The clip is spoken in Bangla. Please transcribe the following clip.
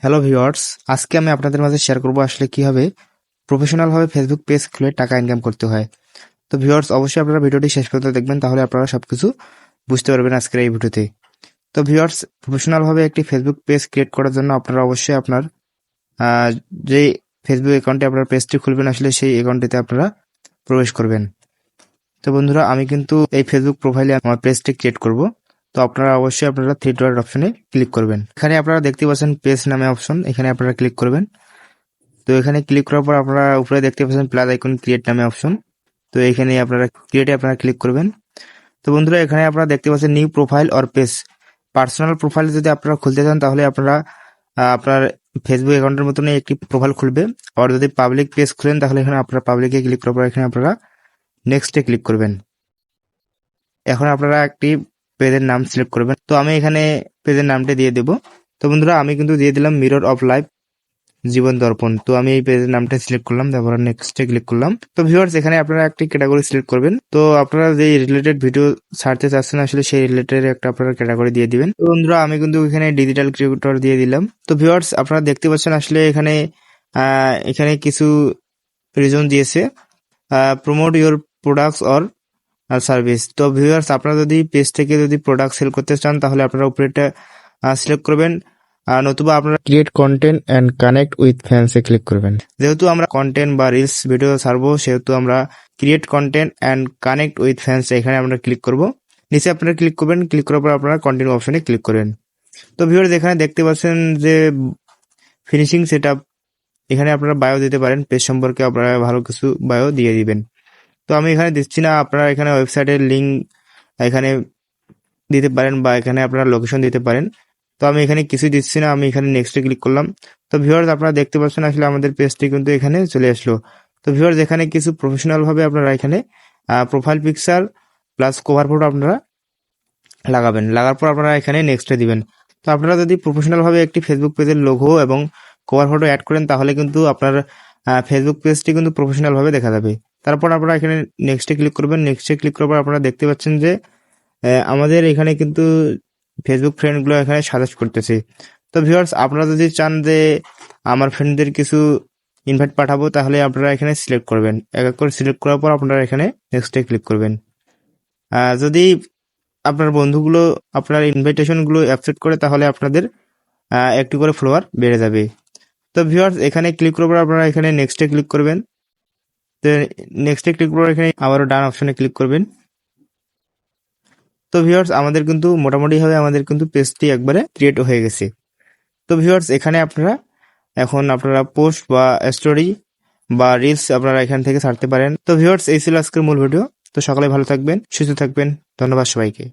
হ্যালো ভিউয়ার্স, আজকে আমি আপনাদের মাঝে শেয়ার করব আসলে কিভাবে প্রফেশনাল ভাবে ফেসবুক পেজ খুলে টাকা ইনকাম করতে হয়। তো ভিউয়ার্স, অবশ্যই আপনারা ভিডিওটি শেষ পর্যন্ত দেখবেন, তাহলে আপনারা সবকিছু বুঝতে পারবেন আজকের এই ভিডিওতে। তো ভিউয়ার্স, প্রফেশনাল ভাবে একটি ফেসবুক পেজ ক্রিয়েট করার জন্য আপনারা অবশ্যই আপনার যে ফেসবুক অ্যাকাউন্টে আপনার পেজটি খুলবেন আসলে সেই অ্যাকাউন্টটিতে আপনারা প্রবেশ করবেন। তো বন্ধুরা, আমি কিন্তু এই ফেসবুক প্রোফাইলে আমার পেজটি ক্রিয়েট করব। তো আপনারা অবশ্যই থ্রি ডট অপশনে ক্লিক করবেন। এখানে আপনারা দেখতে পাচ্ছেন পেজ নামে অপশন, এখানে আপনারা ক্লিক করবেন। তো এখানে ক্লিক করার পর আপনারা উপরে দেখতে পাচ্ছেন প্লাস আইকন ক্রিয়েট নামে অপশন। তো এখানে আপনারা ক্রিয়েটে আপনারা ক্লিক করবেন। তো বন্ধুরা, এখানে আপনারা দেখতে পাচ্ছেন new profile or page. Personal profile যদি আপনারা খুলতে চান তাহলে আপনারা আপনার ফেসবুক অ্যাকাউন্টের মতনই একটি প্রোফাইল খুলবে। আর যদি পাবলিক পেজ খুলেন তাহলে এখানে আপনারা পাবলিকে ক্লিক করার পর এখানে আপনারা নেক্সটে ক্লিক করবেন। এখন আপনারা একটি পেজের নাম সিলেক্ট করবেন। তো আমি এখানে পেজের নামটা দিয়ে দেব। তো বন্ধুরা, আমি কিন্তু দিয়ে দিলাম মিরর অফ লাইফ, জীবন দর্পণ। তো আমি এই পেজের নামটা সিলেক্ট করলাম, তারপর নেক্সটে ক্লিক করলাম। তো ভিউয়ার্স, এখানে আপনারা একটি ক্যাটাগরি সিলেক্ট করবেন। তো আপনারা যে রিলেটেড ভিডিও ছাড়তে চাচ্ছেন আসলে সেই রিলেটেড একটা আপনারা ক্যাটাগরি দিয়ে দিবেন। তো বন্ধুরা, আমি কিন্তু এখানে ডিজিটাল ক্রিয়েটর দিয়ে দিলাম। তো ভিউয়ার্স, আপনারা দেখতে পাচ্ছেন আসলে এখানে কিছু রিজন দিয়েছে, promote your products or service. তো ভিউয়ার্স, আপনারা যদি পেজ থেকে যদি প্রোডাক্ট সেল করতে চান তাহলে আপনারা উপরেটা সিলেক্ট করবেন, নতুবা আপনারা create content and connect with ফ্যান্সে ক্লিক করবেন। যেহেতু আমরা কন্টেন্ট বা রিলস ভিডিও ছাড়বো সেহেতু আমরা create content and connect with fans এখানে আমরা ক্লিক করব। নিচে আপনারা ক্লিক করবেন, ক্লিক করার পর আপনারা কন্টিনিউ অপশনে ক্লিক করবেন। তো ভিউয়ার্স, এখানে দেখতে পাচ্ছেন যে ফিনিশিং সেটআপ, এখানে আপনারা বায়ো দিতে পারেন, পেজ সম্পর্কে আপনারা ভালো কিছু বায়ো দিয়ে দিবেন। তো আমি এখানে দিচ্ছি না, আপনারা এখানে ওয়েবসাইটের লিঙ্ক এখানে দিতে পারেন বা এখানে আপনারা লোকেশন দিতে পারেন। তো আমি এখানে কিছুই দিচ্ছি না, আমি এখানে নেক্সটে ক্লিক করলাম। তো ভিউয়ার্স, আপনারা দেখতে পাচ্ছেন আসলে আমাদের পেজটি কিন্তু এখানে চলে আসলো। তো ভিউয়ার্স, এখানে কিছু প্রফেশনাল ভাবে আপনারা এখানে profile picture plus cover photo আপনারা লাগাবেন। লাগার পর আপনারা এখানে নেক্সটে দিবেন। তো আপনারা যদি প্রফেশনাল ভাবে একটি ফেসবুক পেজের লোগো এবং কভার ফটো অ্যাড করেন তাহলে কিন্তু আপনার ফেসবুক পেজটি কিন্তু প্রফেশনাল ভাবে দেখা যাবে। তারপর আপনারা এখানে নেক্সটে ক্লিক করবেন। নেক্সটে ক্লিক করার পর আপনারা দেখতে পাচ্ছেন যে আমাদের এখানে কিন্তু ফেসবুক ফ্রেন্ডগুলো এখানে সাজেস্ট করতেছে। তো ভিউয়ার্স, আপনারা যদি চান যে আমার ফ্রেন্ডদের কিছু ইনভাইট পাঠাবো তাহলে আপনারা এখানে সিলেক্ট করবেন। এক এক করে সিলেক্ট করার পর আপনারা এখানে নেক্সটে ক্লিক করবেন। যদি আপনার বন্ধুগুলো আপনার ইনভাইটেশনগুলো অ্যাকসেপ্ট করে তাহলে আপনাদের একটু করে ফলোয়ার বেড়ে যাবে। তো ভিউয়ার্স, এখানে ক্লিক করার পর আপনারা এখানে নেক্সটে ক্লিক করবেন। তো নেক্সটে ক্লিক করার এখানে আবারও ডান অপশনে ক্লিক করবেন। তো ভিউয়ার্স, আমাদের কিন্তু মোটামুটি ভাবে আমাদের কিন্তু পেজটি একবারে ক্রিয়েট হয়ে গেছে। তো ভিউয়ার্স, এখানে আপনারা পোস্ট বা স্টোরি বা রিলস আপনারা এখান থেকে ছাড়তে পারেন। তো ভিউয়ার্স, এই ছিল আজকের মূল ভিডিও। তো সকলে ভালো থাকবেন, সুস্থ থাকবেন। ধন্যবাদ সবাইকে।